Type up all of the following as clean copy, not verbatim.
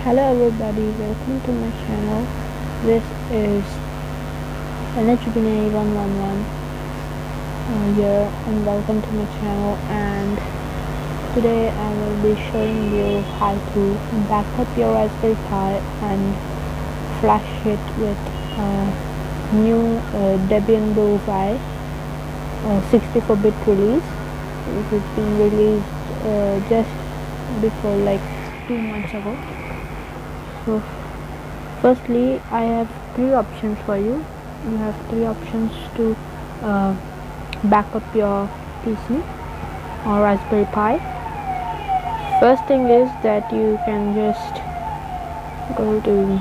Hello everybody, welcome to my channel. This is NHBNA111 here, and welcome to my channel. And today I will be showing you how to back up your Raspberry Pi and flash it with new Debian BULLSEYE 64-bit release. It has been released just before, like 2 months ago. So firstly, I have three options for you. You have three options to back up your PC or Raspberry Pi. First thing is that you can just go to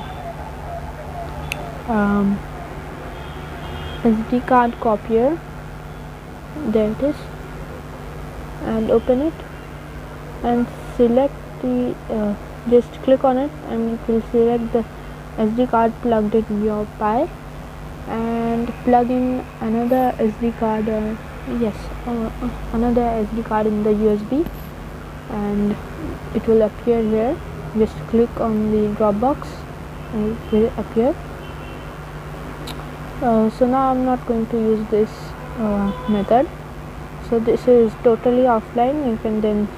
SD card copier. There it is, and open it and select the just click on it and it will select the SD card plugged in your Pi, and plug in another SD card another SD card in the USB, and it will appear here. Just click on the drop box and it will appear. So now I'm not going to use this method, so this is totally offline. You can then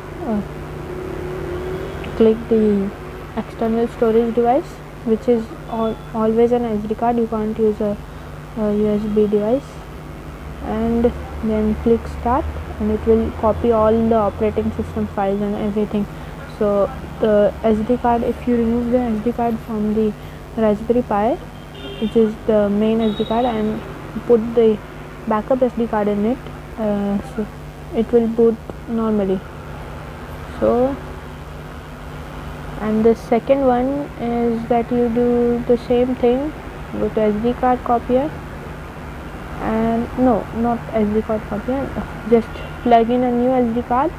click the external storage device, which is always an SD card. You can't use a USB device, and then click start, and it will copy all the operating system files and everything. So the SD card, if you remove the SD card from the Raspberry Pi, which is the main SD card, and put the backup SD card in it, so it will boot normally. So, and the second one is that you do the same thing. Go to SD card copier, and no, not SD card copier, just plug in a new SD card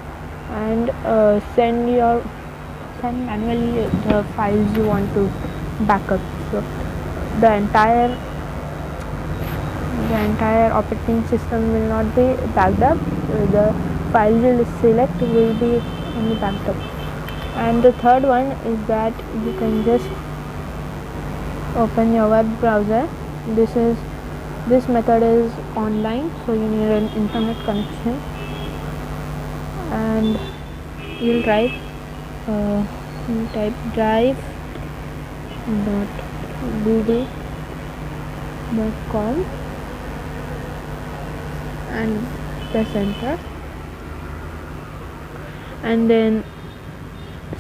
and send manually the files you want to back up. So the entire operating system will not be backed up. The files you select will be only backed up. And the third one is that you can just open your web browser. This method is online, so you need an internet connection, and you'll type drive.google.com and press enter, and then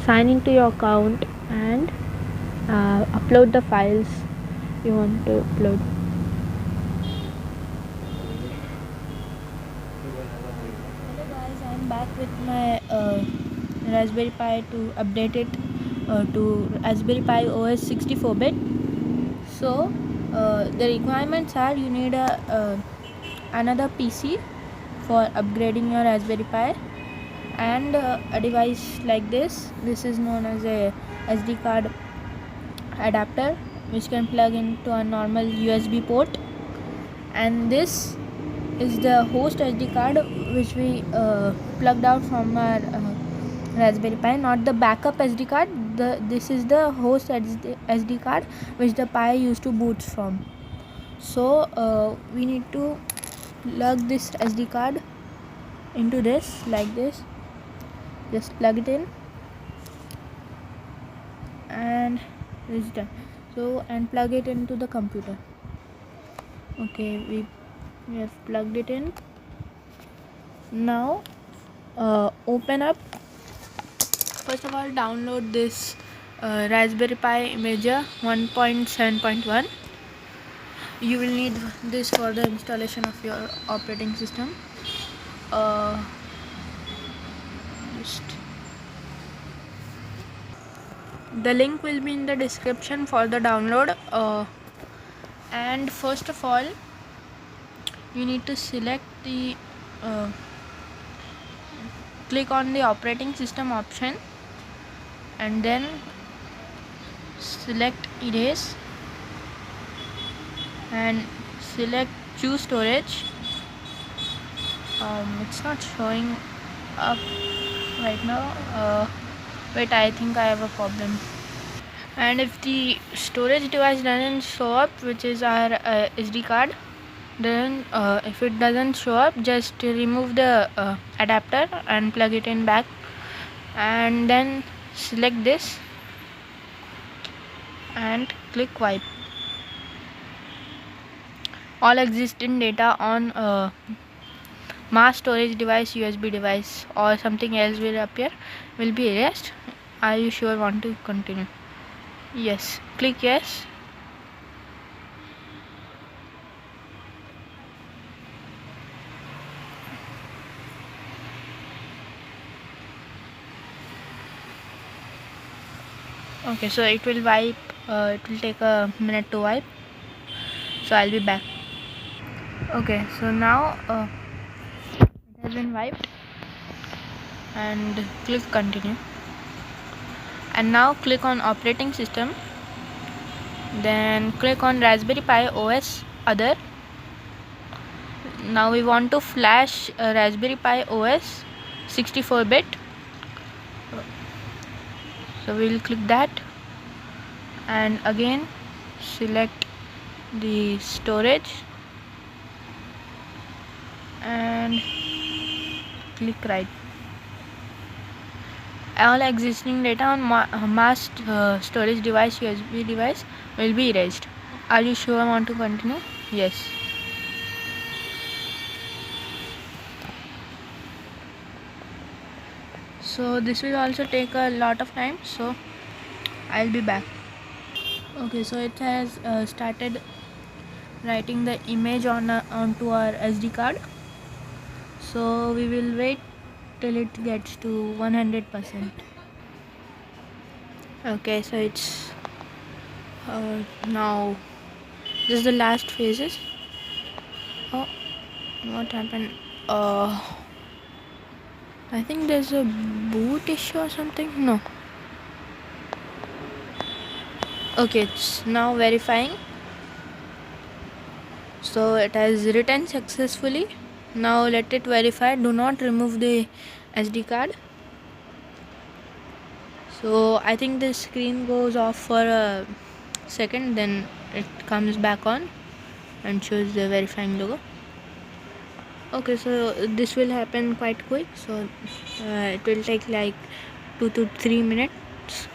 sign into your account and upload the files you want to upload. Hello guys, I'm back with my Raspberry Pi to update it to Raspberry Pi OS 64-bit. So the requirements are, you need another PC for upgrading your Raspberry Pi, and a device like this. This is known as a SD card adapter, which can plug into a normal USB port, and this is the host SD card which we plugged out from our Raspberry Pi, not the backup SD card. This is the host SD card which the Pi used to boot from. So we need to plug this SD card into this like this. Just plug it in, and it's done. So, and plug it into the computer. Okay, we have plugged it in. Now open up. First of all, download this Raspberry Pi Imager 1.7.1. You will need this for the installation of your operating system. The link will be in the description for the download. And first of all, you need to select the click on the operating system option, and then select erase and select choose storage. It's not showing up right now. Wait, I think I have a problem. And if the storage device doesn't show up, which is our SD card, then if it doesn't show up, just remove the adapter and plug it in back, and then select this and click wipe. All existing data on mass storage device, USB device or something else will be erased. Are you sure want to continue? Yes, click yes. Okay, so it will wipe, it will take a minute to wipe, so I'll be back. Okay, so now it has been wiped, and click continue, and now click on operating system, then click on Raspberry Pi OS other. Now we want to flash Raspberry Pi OS 64-bit, so we'll click that, and again select the storage and click write. All existing data on mass storage device, USB device, will be erased. Are you sure I want to continue? Yes. So this will also take a lot of time, so I'll be back. Okay, so it has started writing the image onto our SD card, so we will wait till it gets to 100%. Okay, so it's now this is the last phases. Oh, what happened? I think there's a boot issue or something. No. Okay, it's now verifying. So it has written successfully. Now let it verify. Do not remove the SD card. So I think the screen goes off for a second, then it comes back on and shows the verifying logo. Okay, so this will happen quite quick, so it will take like 2 to 3 minutes.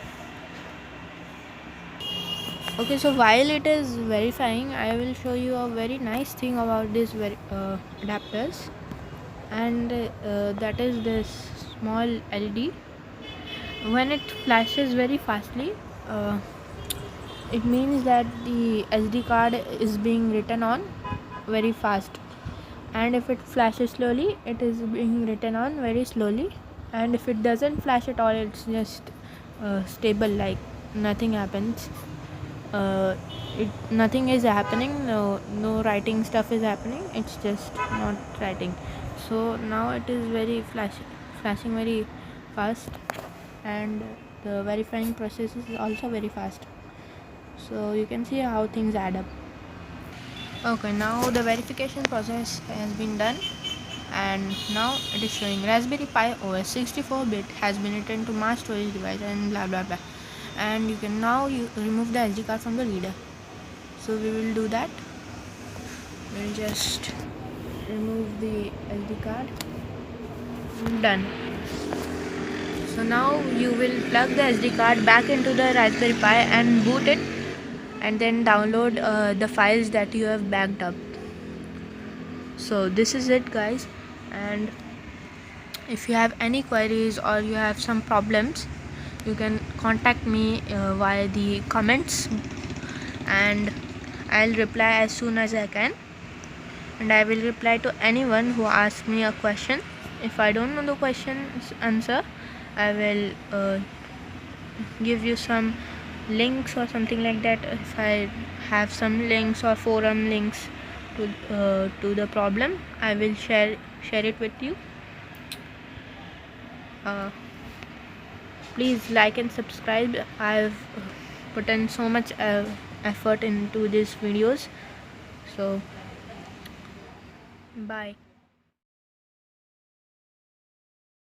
Okay, so while it is verifying, I will show you a very nice thing about this adapters, and that is this small LED. When it flashes very fastly, it means that the SD card is being written on very fast, and if it flashes slowly, it is being written on very slowly, and if it doesn't flash at all, it's just stable, like nothing happens. Nothing is happening, no writing stuff is happening, it's just not writing. So now it is very flashing very fast, and the verifying process is also very fast, so you can see how things add up. Okay, now the verification process has been done, and now it is showing Raspberry Pi OS 64-bit has been written to mass storage device and blah blah blah, and you can now remove the SD card from the reader. So we will do that. We'll just remove the SD card. Done. So now you will plug the SD card back into the Raspberry Pi and boot it, and then download the files that you have backed up. So this is it, guys, and if you have any queries or you have some problems, you can contact me via the comments, and I'll reply as soon as I can, and I will reply to anyone who asks me a question. If I don't know the question's answer, I will give you some links or something like that. If I have some links or forum links to the problem, I will share it with you. Please like and subscribe. I've put in so much effort into these videos, so bye.